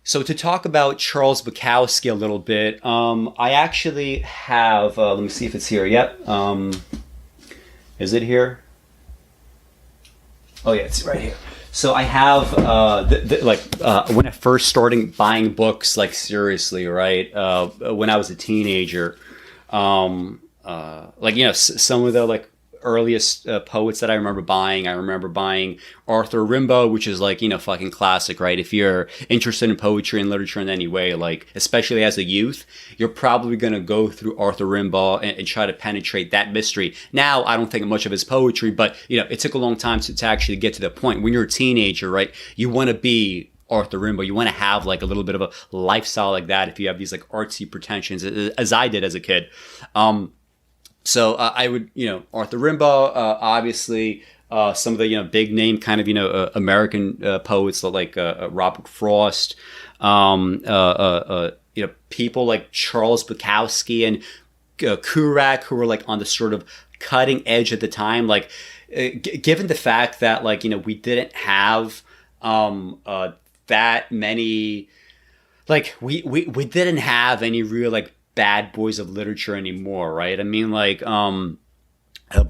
So to talk about Charles Bukowski a little bit, I actually have. Let me see if it's here. Yep. Is it here? Oh yeah, it's right here. So I have when I first started buying books like seriously, right? When I was a teenager, some of the earliest poets that I remember buying. I remember buying Arthur Rimbaud, which is fucking classic, right? If you're interested in poetry and literature in any way, especially as a youth, you're probably going to go through Arthur Rimbaud and try to penetrate that mystery. Now, I don't think much of his poetry, but it took a long time to actually get to the point. When you're a teenager, right, you want to be Arthur Rimbaud. You want to have a little bit of a lifestyle like that if you have these artsy pretensions, as I did as a kid. So I would, Arthur Rimbaud, obviously, some of the, big name kind of, American poets like Robert Frost, people like Charles Bukowski and Kerouac, who were on the sort of cutting edge at the time. Given the fact that we didn't have that many, we didn't have any real bad boys of literature anymore, right? I mean, by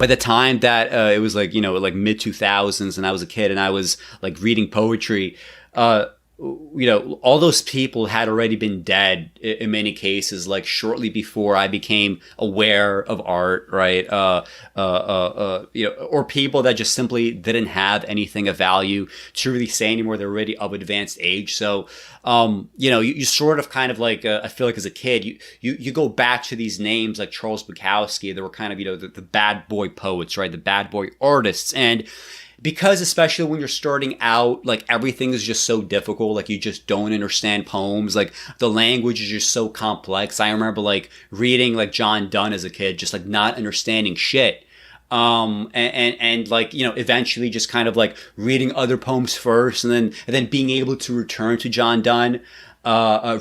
the time that it was mid 2000s and I was a kid and I was reading poetry, all those people had already been dead in many cases, shortly before I became aware of art, right? Or people that just simply didn't have anything of value to really say anymore. They're already of advanced age. So, you sort of kind of I feel as a kid, you go back to these names like Charles Bukowski. They were kind of, the bad boy poets, right? The bad boy artists. And because especially when you're starting out, everything is just so difficult. You just don't understand poems. The language is just so complex. I remember reading John Donne as a kid, just not understanding shit. Eventually just kind of reading other poems first and then being able to return to John Donne.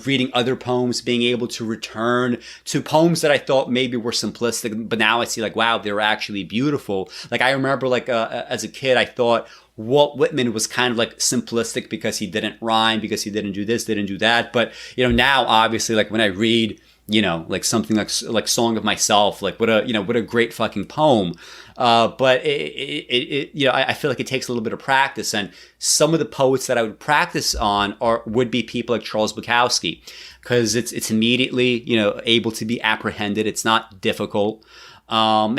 Reading other poems, being able to return to poems that I thought maybe were simplistic, but now I see wow, they're actually beautiful. I remember as a kid, I thought Walt Whitman was kind of simplistic because he didn't rhyme, because he didn't do this, didn't do that. But, now obviously when I read, something like Song of Myself, what a great fucking poem. But I feel it takes a little bit of practice, and some of the poets that I would practice on would be people like Charles Bukowski, because it's immediately, able to be apprehended. It's not difficult. But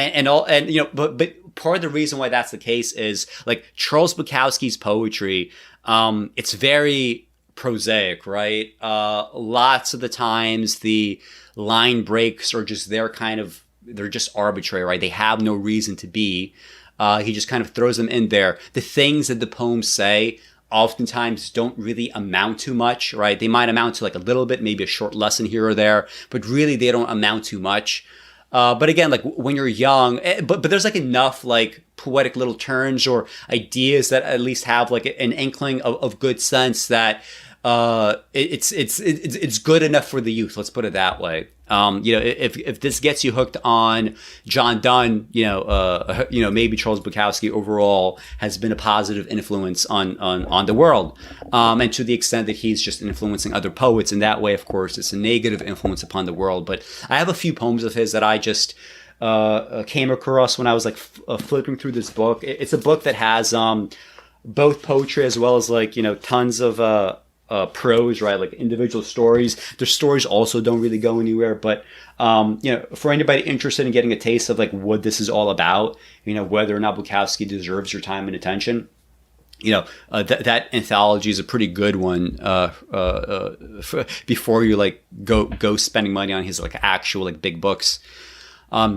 part of the reason why that's the case is Charles Bukowski's poetry, it's very prosaic, right? Lots of the times the line breaks are just they're just arbitrary, right? They have no reason to be. He just kind of throws them in there. The things that the poems say oftentimes don't really amount to much, right? They might amount to a little bit, maybe a short lesson here or there, but really they don't amount to much. But again, when you're young, but there's enough poetic little turns or ideas that at least have an inkling of good sense that it's good enough for the youth. Let's put it that way. If this gets you hooked on John Donne, maybe Charles Bukowski overall has been a positive influence on the world, and to the extent that he's just influencing other poets in that way, of course, it's a negative influence upon the world. But I have a few poems of his that I just came across when I was flipping through this book. It's a book that has both poetry as well as tons of prose, right? Individual stories. Their stories also don't really go anywhere, but for anybody interested in getting a taste of what this is all about, whether or not Bukowski deserves your time and attention, that anthology is a pretty good one before you go spending money on his actual big books.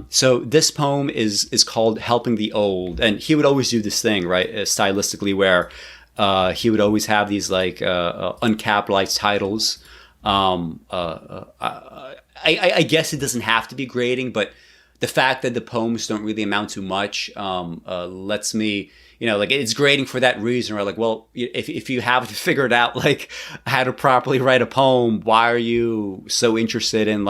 So this poem is called Helping the Old, and he would always do this thing, right, stylistically, where he would always have these uncapitalized titles. I guess it doesn't have to be grading, but the fact that the poems don't really amount to much lets me, it's grading for that reason. Right? If you haven't figured out how to properly write a poem, why are you so interested in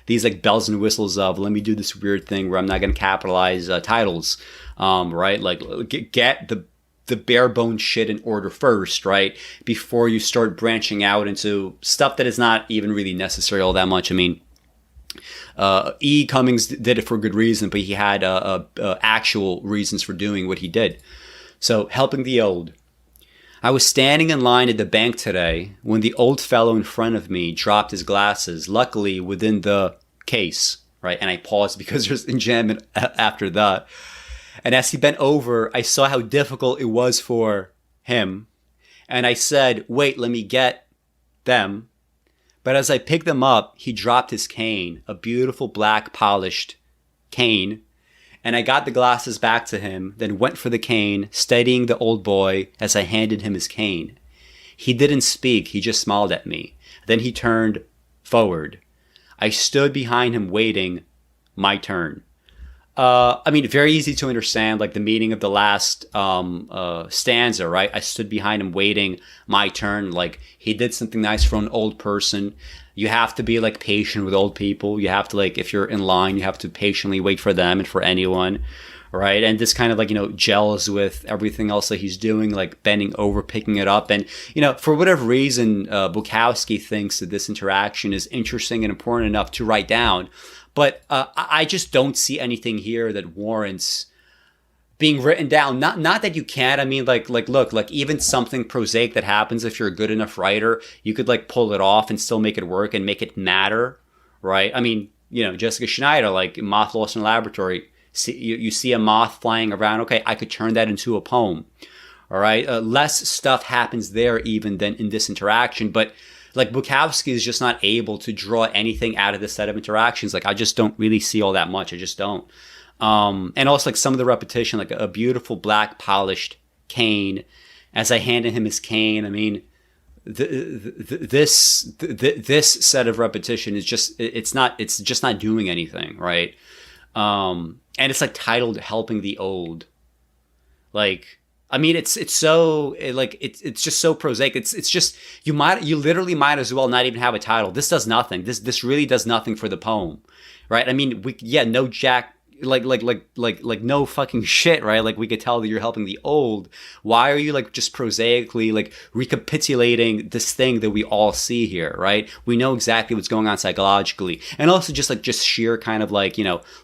these bells and whistles of let me do this weird thing where I'm not going to capitalize titles, right? Get the bare bones shit in order first, right? Before you start branching out into stuff that is not even really necessary all that much. I mean, E. Cummings did it for good reason, but he had actual reasons for doing what he did. So, helping the old. I was standing in line at the bank today when the old fellow in front of me dropped his glasses, luckily within the case, right? And I paused because there's enjambment after that. And as he bent over, I saw how difficult it was for him. And I said, wait, let me get them. But as I picked them up, he dropped his cane, a beautiful black polished cane. And I got the glasses back to him, then went for the cane, steadying the old boy as I handed him his cane. He didn't speak, he just smiled at me. Then he turned forward. I stood behind him waiting my turn. I mean, very easy to understand, like the meaning of the last stanza, right? I stood behind him waiting my turn. Like, he did something nice for an old person. You have to be, like, patient with old people. You have to, like, if you're in line, you have to patiently wait for them and for anyone, right? And this kind of, like, gels with everything else that he's doing, like bending over, picking it up. And, for whatever reason, Bukowski thinks that this interaction is interesting and important enough to write down. But I just don't see anything here that warrants being written down. Not that you can't. I mean, look, even something prosaic that happens, if you're a good enough writer, you could like pull it off and still make it work and make it matter, right? I mean, Jessica Schneider, like Moth Lost in a Laboratory. You see a moth flying around. Okay, I could turn that into a poem. All right, less stuff happens there even than in this interaction, but. Like, Bukowski is just not able to draw anything out of this set of interactions. Like, I just don't really see all that much. I just don't. And also, like, some of the repetition, like a beautiful black polished cane. As I handed him his cane, I mean, this set of repetition is just, it's just not doing anything, right? And it's like titled "Helping the Old." Like, I mean, it's so like it's just so prosaic. It's just you literally might as well not even have a title. This does nothing. This really does nothing for the poem, right? I mean, no jack like no fucking shit, right? Like, we could tell that you're helping the old. Why are you like just prosaically like recapitulating this thing that we all see here, right? We know exactly what's going on psychologically, and also just sheer kind of like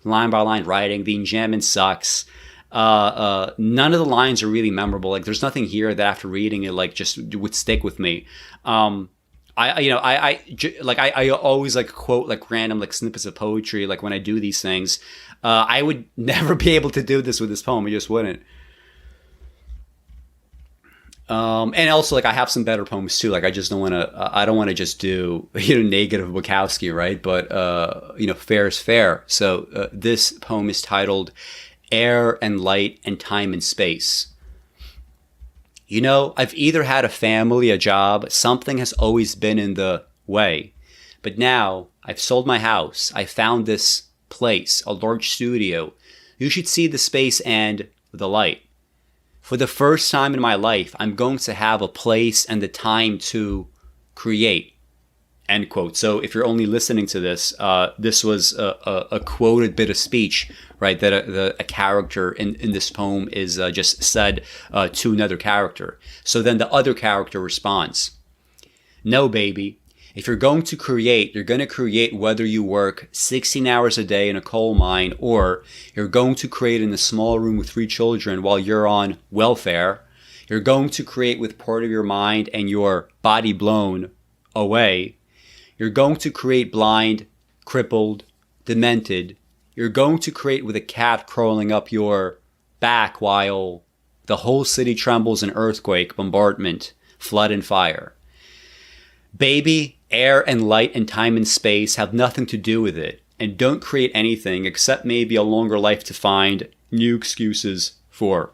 line by line writing. The enjambment sucks. None of the lines are really memorable. Like, there's nothing here that after reading it, like, just would stick with me. I always like quote like random like snippets of poetry. Like, when I do these things, I would never be able to do this with this poem. I just wouldn't. And also, like, I have some better poems too. Like, I just don't want to. I don't want to just do negative Bukowski, right? But fair is fair. So this poem is titled "Air and Light and Time and Space." I've either had a family, a job, something has always been in the way. But now I've sold my house. I found this place, a large studio. You should see the space and the light. For the first time in my life, I'm going to have a place and the time to create. End quote. So if you're only listening to this, this was a quoted bit of speech, right, that a character in this poem is just said to another character. So then the other character responds, "No, baby. If you're going to create, you're going to create whether you work 16 hours a day in a coal mine or you're going to create in a small room with 3 children while you're on welfare. You're going to create with part of your mind and your body blown away. You're going to create blind, crippled, demented. You're going to create with a cat crawling up your back while the whole city trembles in earthquake, bombardment, flood, and fire. Baby, air and light and time and space have nothing to do with it, and don't create anything except maybe a longer life to find new excuses for."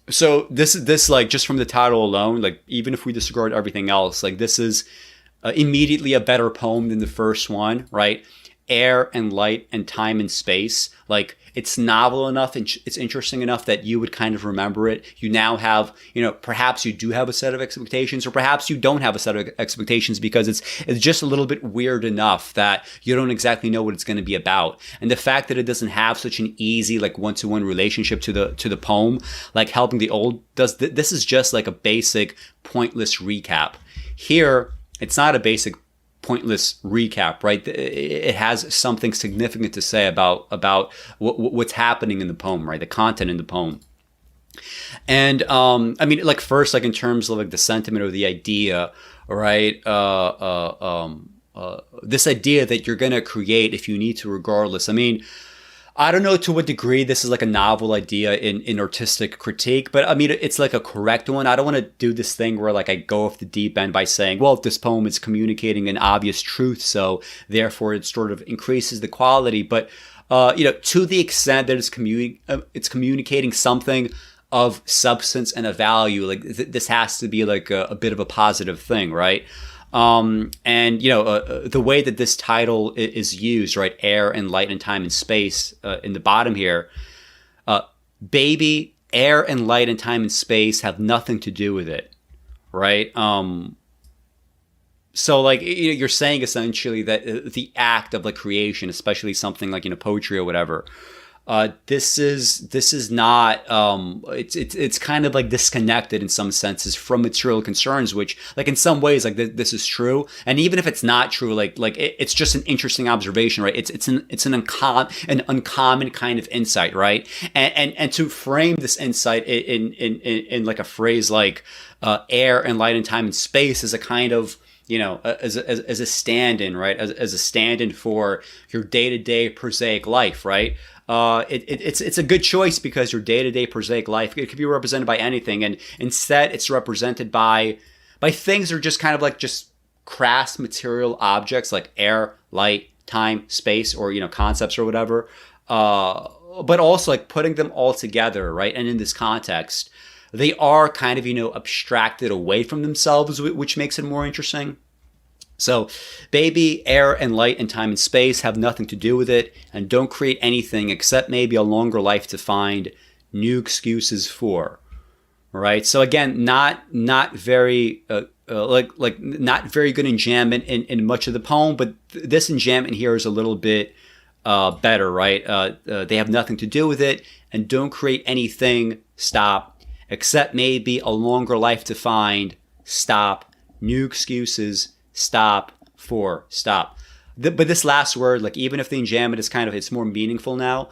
So this like, just from the title alone, like, even if we disregard everything else, like, this is immediately a better poem than the first one, right? air and light and time and space. Like, it's novel enough and it's interesting enough that you would kind of remember it. You now have, perhaps you do have a set of expectations, or perhaps you don't have a set of expectations because it's just a little bit weird enough that you don't exactly know what it's going to be about. And the fact that it doesn't have such an easy, like, one-to-one relationship to the poem, like Helping the Old does, this is just like a basic pointless recap. Here, it's not a basic pointless recap, right? It has something significant to say about what's happening in the poem, right? The content in the poem. And I mean, like, first, like, in terms of like the sentiment or the idea, right? This idea that you're gonna create if you need to, regardless. I mean, I don't know to what degree this is like a novel idea in artistic critique, but I mean, it's like a correct one. I don't want to do this thing where, like, I go off the deep end by saying, well, this poem is communicating an obvious truth, so therefore it sort of increases the quality. But, to the extent that it's communicating something of substance and a value, like, this has to be like a bit of a positive thing, right? And the way that this title is used, right? Air and light and time and space, in the bottom here, baby, air and light and time and space have nothing to do with it, right? So, like, you're saying essentially that the act of, like, creation, especially something like, poetry or whatever, this is not, it's kind of like disconnected in some senses from material concerns, which, like, in some ways, like, this is true. And even if it's not true, like it's just an interesting observation, right? It's an uncommon kind of insight, right? And to frame this insight in like a phrase like air and light and time and space is a kind of, as a stand-in, right? As a stand-in for your day-to-day prosaic life, right? It's a good choice because your day-to-day prosaic life, it could be represented by anything, and instead it's represented by things that are just kind of like just crass material objects like air, light, time, space, or concepts or whatever. But also, like, putting them all together, right? And in this context, they are kind of abstracted away from themselves, which makes it more interesting. So, baby, air and light and time and space have nothing to do with it, and don't create anything except maybe a longer life to find new excuses for. Right? So again, not very not very good enjambment in much of the poem, but this enjambment here is a little bit better, right? They have nothing to do with it, and don't create anything, stop, except maybe a longer life to find, stop, new excuses, stop, for, stop. But this last word, like, even if the enjambment is it's more meaningful now,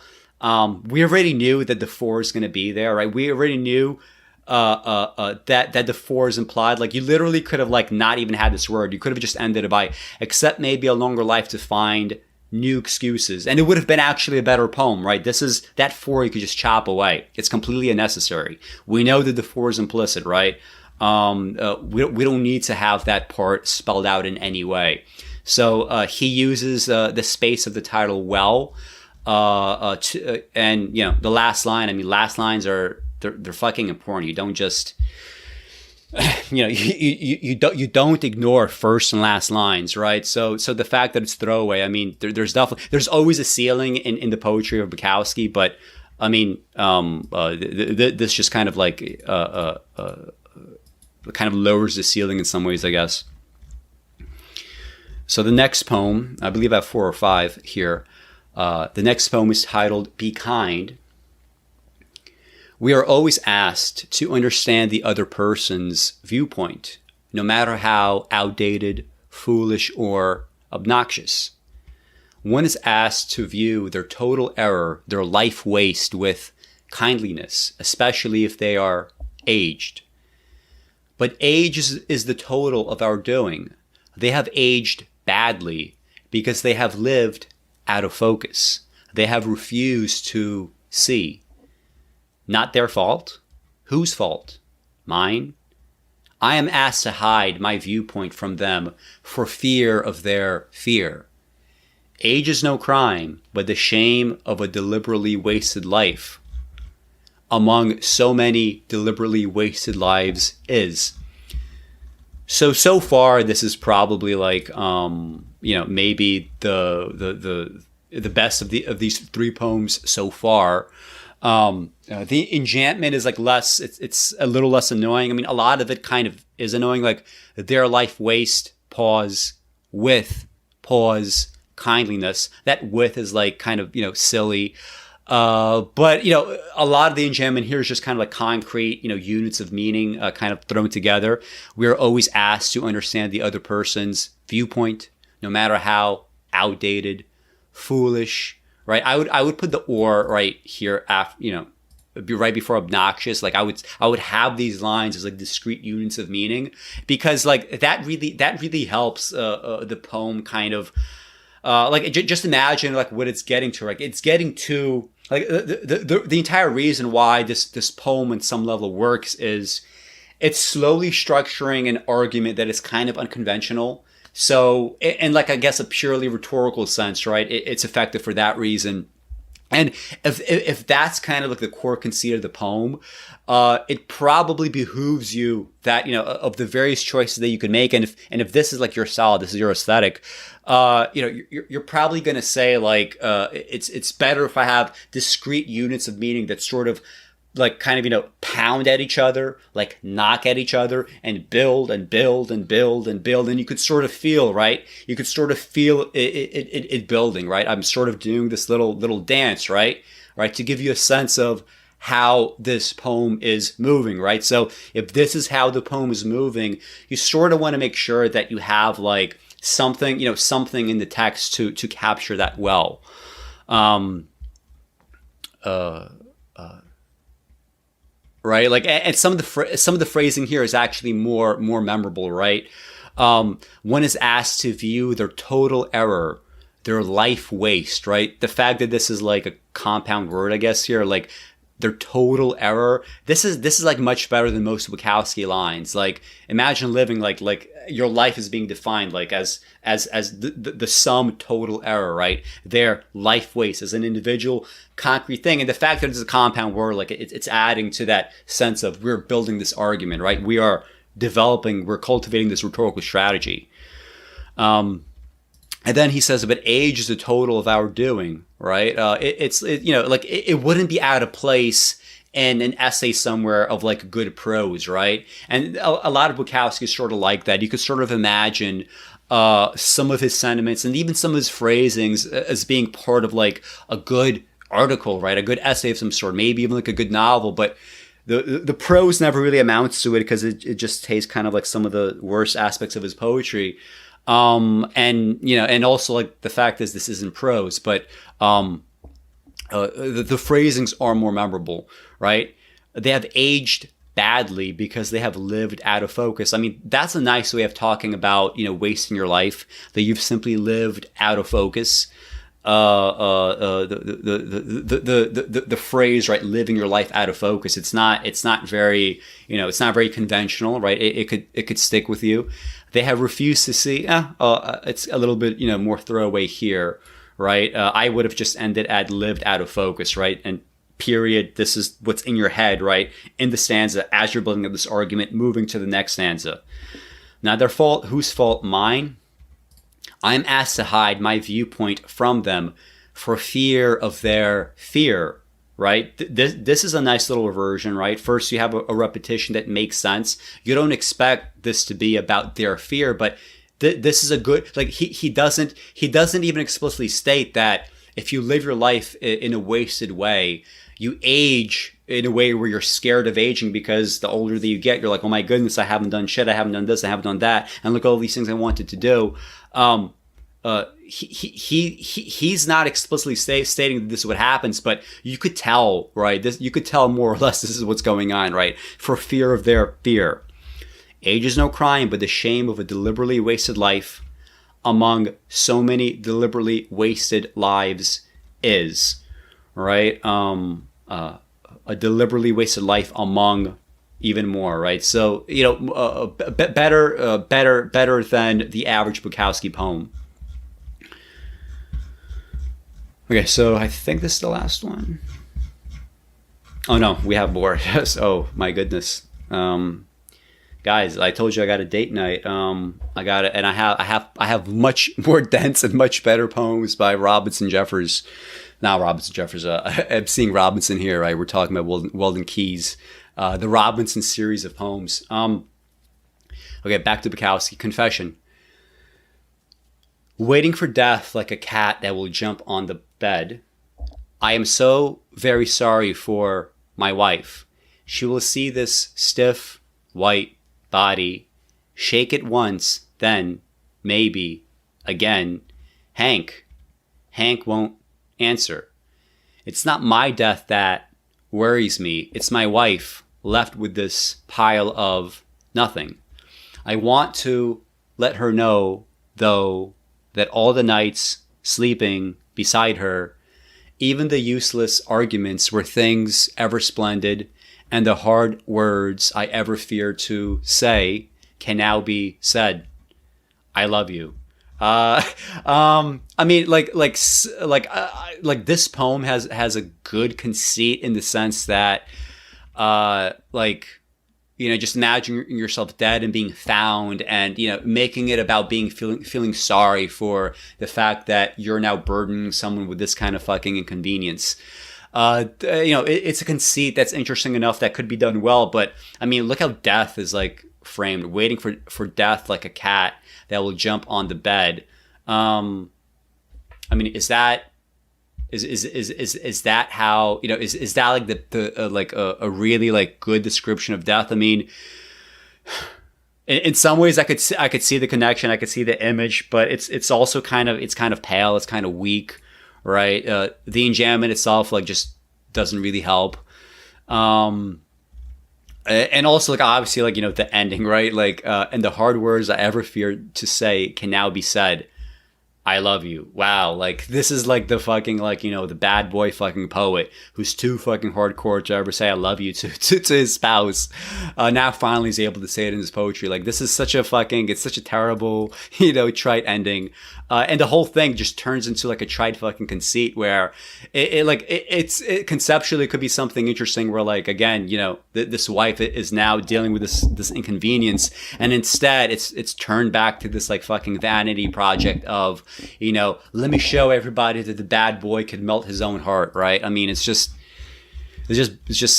we already knew that the for is going to be there, right? We already knew that the for is implied. Like, you literally could have, like, not even had this word. You could have just ended it by, except maybe a longer life to find new excuses. And it would have been actually a better poem, right? That for you could just chop away. It's completely unnecessary. We know that the for is implicit, right? We don't need to have that part spelled out in any way. So he uses the space of the title well, and the last line. I mean, last lines they're fucking important. You don't just you don't ignore first and last lines, right? So the fact that it's throwaway. I mean, there's always a ceiling in the poetry of Bukowski, but I mean, this just kind of like kind of lowers the ceiling in some ways, I guess. So the next poem, I believe I have 4 or 5 here. The next poem is titled "Be Kind." We are always asked to understand the other person's viewpoint, no matter how outdated, foolish, or obnoxious. One is asked to view their total error, their life waste, with kindliness, especially if they are aged. But age is the total of our doing. They have aged badly because they have lived out of focus. They have refused to see. Not their fault. Whose fault? Mine. I am asked to hide my viewpoint from them for fear of their fear. Age is no crime, but the shame of a deliberately wasted life among so many deliberately wasted lives is. So far, this is probably like, maybe the best of these three poems so far. The enchantment is like less, it's a little less annoying. I mean, a lot of it kind of is annoying, like their life waste, pause, with, pause, kindliness. That with is like kind of, silly. But a lot of the enchantment here is just kind of like concrete, units of meaning, kind of thrown together. We're always asked to understand the other person's viewpoint, no matter how outdated, foolish, right? I would put the or right here after, be right before obnoxious. Like I would have these lines as like discrete units of meaning, because like that really helps the poem kind of just imagine like what it's getting to. Like it's getting to like the entire reason why this poem in some level works is it's slowly structuring an argument that is kind of unconventional. So, in like, I guess, a purely rhetorical sense, right? It's effective for that reason. And if that's kind of like the core conceit of the poem, it probably behooves you that, of the various choices that you could make. And if this is like your style, this is your aesthetic, you're probably going to say like, it's better if I have discrete units of meaning that sort of like kind of, pound at each other, like knock at each other and build and build and build and build. And you could sort of feel, right? You could sort of feel it building, right? I'm sort of doing this little dance, right? Right. To give you a sense of how this poem is moving, right? So if this is how the poem is moving, you sort of want to make sure that you have like something, something in the text to capture that well. Right, like, and some of the phrasing here is actually more memorable, right? One is asked to view their total error, their life waste, right? The fact that this is like a compound word, I guess here, like their total error. This is like much better than most Bukowski lines. Like, imagine living like your life is being defined like as the sum total error, right? Their life waste as an individual concrete thing. And the fact that it's a compound word, like it's adding to that sense of we're building this argument, right? We're cultivating this rhetorical strategy. And then he says, but age is the total of our doing, right? It wouldn't be out of place in an essay somewhere of like good prose, right? And a lot of Bukowski is sort of like that. You could sort of imagine some of his sentiments and even some of his phrasings as being part of like a good article, right? A good essay of some sort, maybe even like a good novel, but the prose never really amounts to it because it just tastes kind of like some of the worst aspects of his poetry. And also like the fact is this isn't prose, but the phrasings are more memorable, right? They have aged badly because they have lived out of focus. I mean, that's a nice way of talking about, wasting your life, that you've simply lived out of focus. The phrase, right, living your life out of focus, it's not very, it's not very conventional, right? It could stick with you. They have refused to see, it's a little bit, more throwaway here, right? I would have just ended at lived out of focus, right? And period, this is what's in your head, right? In the stanza, as you're building up this argument, moving to the next stanza. Now, their fault, whose fault? Mine? I'm asked to hide my viewpoint from them for fear of their fear, right? This is a nice little reversion, right? First, you have a repetition that makes sense. You don't expect this to be about their fear, but this is a good, like he doesn't even explicitly state that if you live your life in a wasted way, you age in a way where you're scared of aging because the older that you get, you're like, oh my goodness, I haven't done shit. I haven't done this. I haven't done that. And look at all these things I wanted to do. He's not explicitly stating that this is what happens, but you could tell, right? You could tell more or less this is what's going on, right? For fear of their fear. Age is no crime, but the shame of a deliberately wasted life among so many deliberately wasted lives is, right? A deliberately wasted life among even more, right? So, better than the average Bukowski poem. Okay, so I think this is the last one. Oh no, we have more. Oh my goodness. Guys, I told you I got a date night. I got it, and I have much more dense and much better poems by Robinson Jeffers. Not Robinson Jeffers. I'm seeing Robinson here, right? We're talking about Weldon Keys, the Robinson series of poems. Okay, back to Bukowski. Confession. Waiting for death like a cat that will jump on the bed. I am so very sorry for my wife. She will see this stiff, white body, shake it once, then, maybe, again. Hank won't answer. It's not my death that worries me. It's my wife left with this pile of nothing. I want to let her know, though, that all the nights sleeping beside her, even the useless arguments were things ever splendid, and the hard words I ever feared to say can now be said. I love you. I mean, like this poem has a good conceit in the sense that, just imagine yourself dead and being found, and making it about feeling sorry for the fact that you're now burdening someone with this kind of fucking inconvenience. It's a conceit that's interesting enough that could be done well, but I mean, look how death is like framed, waiting for death like a cat that will jump on the bed. I mean, is that how, is that like the like a really like good description of death? I mean, in some ways I could see the connection, I could see the image, but it's also kind of pale, it's kind of weak, right? The enjambment itself like just doesn't really help. And also like obviously like, the ending, right? Like, and the hard words I ever feared to say can now be said. I love you. Wow. Like this is like the fucking like, the bad boy fucking poet who's too fucking hardcore to ever say I love you to his spouse. Now finally he's able to say it in his poetry. Like this is it's such a terrible, trite ending. And the whole thing just turns into like a trite fucking conceit where it conceptually could be something interesting where like, again, this wife is now dealing with this inconvenience, and instead it's turned back to this like fucking vanity project of, let me show everybody that the bad boy can melt his own heart, right? I mean, it's just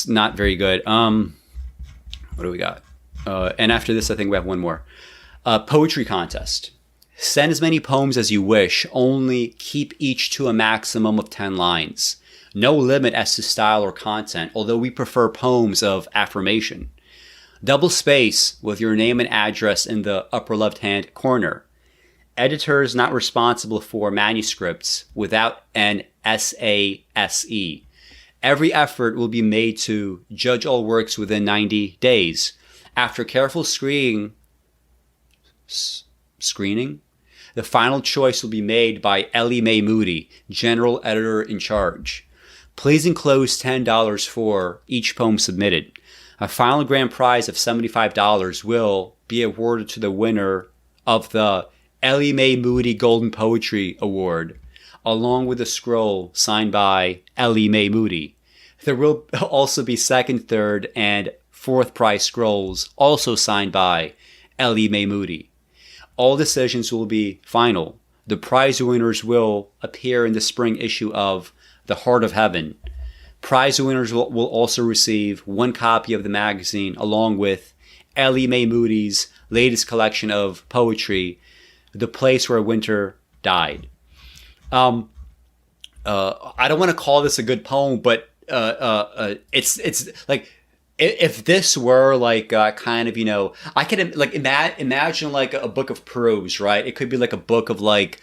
not very good. What do we got? And after this, I think we have one more. Poetry contest. Send as many poems as you wish, only keep each to a maximum of 10 lines. No limit as to style or content, although we prefer poems of affirmation. Double space with your name and address in the upper left-hand corner. Editors not responsible for manuscripts without an SASE. Every effort will be made to judge all works within 90 days. After careful screening, the final choice will be made by Ellie Mae Moody, general editor in charge. Please enclose $10 for each poem submitted. A final grand prize of $75 will be awarded to the winner of the Ellie Mae Moody Golden Poetry Award, along with a scroll signed by Ellie Mae Moody. There will also be second, third, and fourth prize scrolls, also signed by Ellie Mae Moody. All decisions will be final. The prize winners will appear in the spring issue of The Heart of Heaven. Prize winners will also receive one copy of the magazine along with Ellie Mae Moody's latest collection of poetry, The Place Where Winter Died. I don't want to call this a good poem, but it's like, if this were like kind of, I could like imagine like a book of prose, right? It could be like a book of like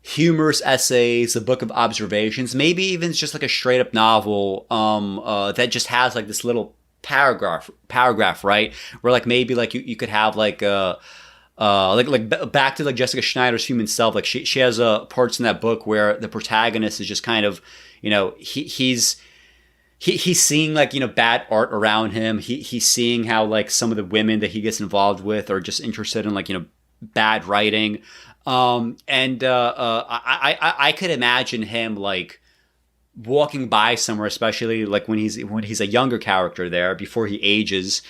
humorous essays, a book of observations, maybe even just like a straight up novel that just has like this little paragraph, right? Where like maybe like you could have like back to like Jessica Schneider's Human Self. Like she has parts in that book where the protagonist is just kind of, he's seeing like, bad art around him. He's seeing how like some of the women that he gets involved with are just interested in like, bad writing. I could imagine him like walking by somewhere, especially like when he's a younger character there before he ages,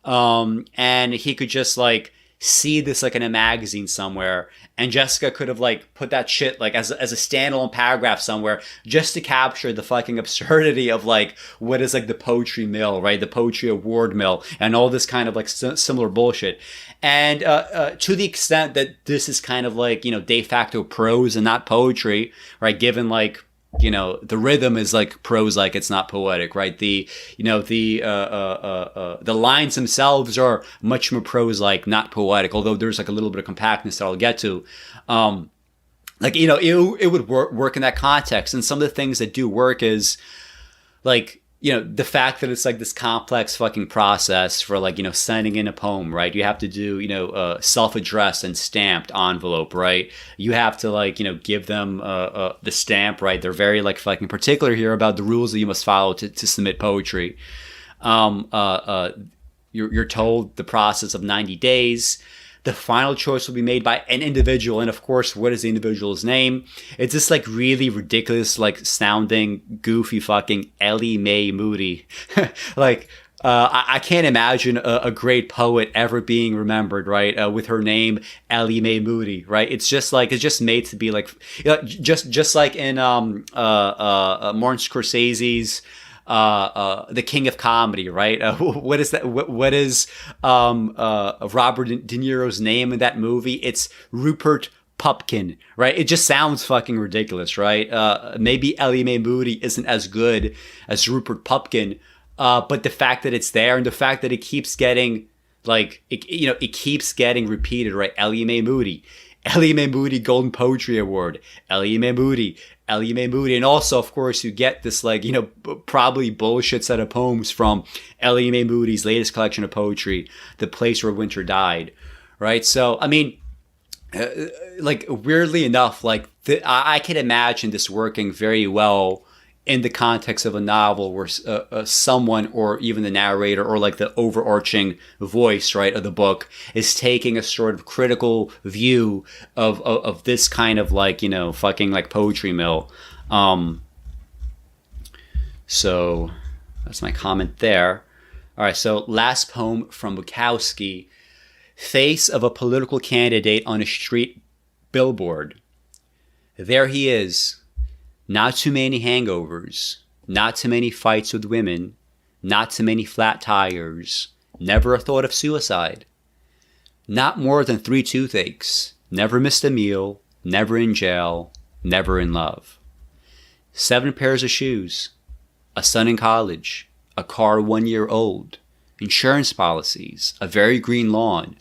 And he could just like see this like in a magazine somewhere, and Jessica could have like put that shit like as a standalone paragraph somewhere just to capture the fucking absurdity of like what is like the poetry mill, right? The poetry award mill and all this kind of like similar bullshit. And to the extent that this is kind of like, you know, de facto prose and not poetry, right? Given like, you know, the rhythm is like prose, like it's not poetic, right? The, you know, the lines themselves are much more prose, like not poetic, although there's like a little bit of compactness that I'll get to. Like, you know, it would work in that context. And some of the things that do work is like, you know, the fact that it's like this complex fucking process for like, you know, sending in a poem, right? You have to do, you know, self-addressed and stamped envelope, right? You have to like, you know, give them the stamp, right? They're very like fucking particular here about the rules that you must follow to submit poetry. You're told the process of 90 days. The final choice will be made by an individual. And of course, what is the individual's name? It's this like really ridiculous, like sounding, goofy fucking Ellie Mae Moody. Like, I can't imagine a great poet ever being remembered, right? With her name, Ellie Mae Moody, right? It's just like, it's just made to be like, you know, just like in Martin Scorsese's the King of Comedy, right? What is that? What is Robert De Niro's name in that movie? It's Rupert Pupkin, right? It just sounds fucking ridiculous, right? Maybe Ellie Mae Moody isn't as good as Rupert Pupkin, but the fact that it's there and the fact that it keeps getting like, it keeps getting repeated, right? Ellie Mae Moody. Ellie Mae Moody Golden Poetry Award. Ellie Mae Moody. Ellie Mae Moody. And also, of course, you get this, like, you know, probably bullshit set of poems from Ellie Mae Moody's latest collection of poetry, The Place Where Winter Died, right? So, I mean, like, weirdly enough, like, I can imagine this working very well in the context of a novel where someone or even the narrator or like the overarching voice, right, of the book is taking a sort of critical view of this kind of like, you know, fucking like poetry mill. So that's my comment there. All right. So last poem from Bukowski, Face of a Political Candidate on a Street Billboard. There he is. Not too many hangovers, not too many fights with women, not too many flat tires, never a thought of suicide. Not more than 3 toothaches, never missed a meal, never in jail, never in love. 7 pairs of shoes, a son in college, a car 1 year old, insurance policies, a very green lawn,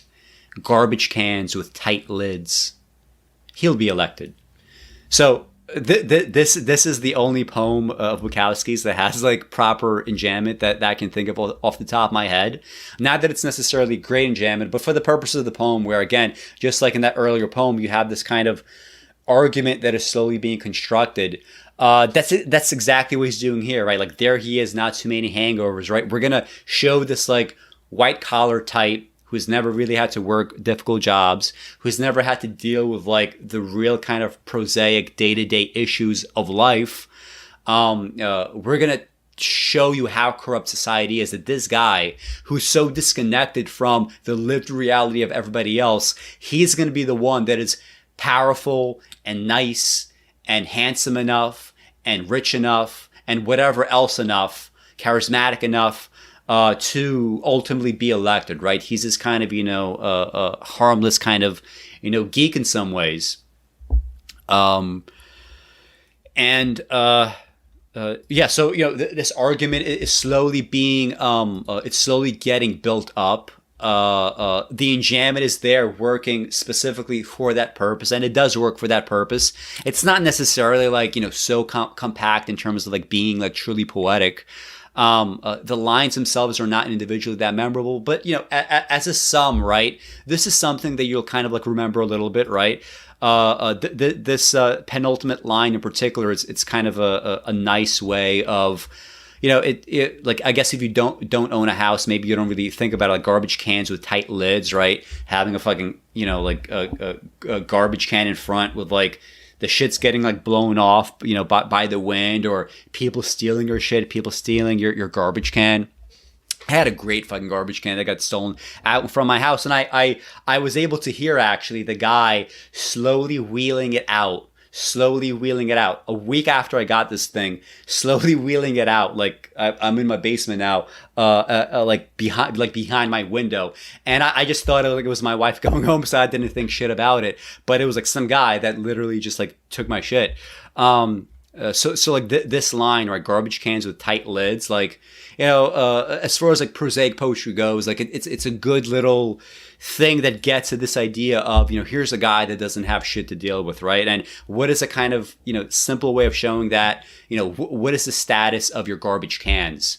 garbage cans with tight lids. He'll be elected. So, this is the only poem of Bukowski's that has like proper enjambment that I can think of off the top of my head. Not that it's necessarily great enjambment, but for the purposes of the poem, where again, just like in that earlier poem, you have this kind of argument that is slowly being constructed. That's exactly what he's doing here, right? Like there he is, not too many hangovers, right? We're gonna show this like white collar type who's never really had to work difficult jobs, who's never had to deal with like the real kind of prosaic day-to-day issues of life. We're going to show you how corrupt society is, that this guy who's so disconnected from the lived reality of everybody else, he's going to be the one that is powerful and nice and handsome enough and rich enough and whatever else enough, charismatic enough, to ultimately be elected, right? He's this kind of, you know, harmless kind of, you know, geek in some ways. Yeah, so, you know, this argument is slowly being, it's slowly getting built up. The enjambment is there working specifically for that purpose, and it does work for that purpose. It's not necessarily like, you know, so compact in terms of like being like truly poetic. The lines themselves are not individually that memorable, but, you know, as a sum, right, this is something that you'll kind of like remember a little bit, right? This penultimate line in particular, it's kind of a nice way of, you know, it like, I guess if you don't own a house, maybe you don't really think about like garbage cans with tight lids, right? Having a fucking, you know, like a garbage can in front with like, the shit's getting like blown off, you know, by the wind, or people stealing your shit, people stealing your garbage can. I had a great fucking garbage can that got stolen out from my house, and I was able to hear actually the guy slowly wheeling it out. Slowly wheeling it out a week after I got this thing, slowly wheeling it out. Like I'm in my basement now, like behind my window. And I just thought it was my wife going home. So I didn't think shit about it, but it was like some guy that literally just like took my shit. So like this line, right? Garbage cans with tight lids. Like, as far as like prosaic poetry goes, like it's a good little thing that gets to this idea of, here's a guy that doesn't have shit to deal with, right? And what is a kind of, simple way of showing that, what is the status of your garbage cans?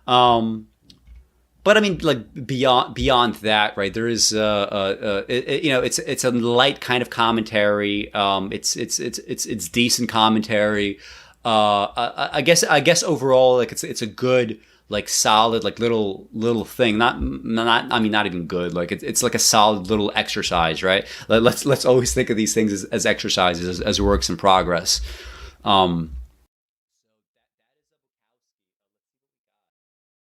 But I mean, like beyond that, right? There is, it's a light kind of commentary. It's decent commentary. I guess overall, like it's a good, like solid, like little thing. Not even good. Like it's like a solid little exercise, right? Let's always think of these things as exercises, as works in progress.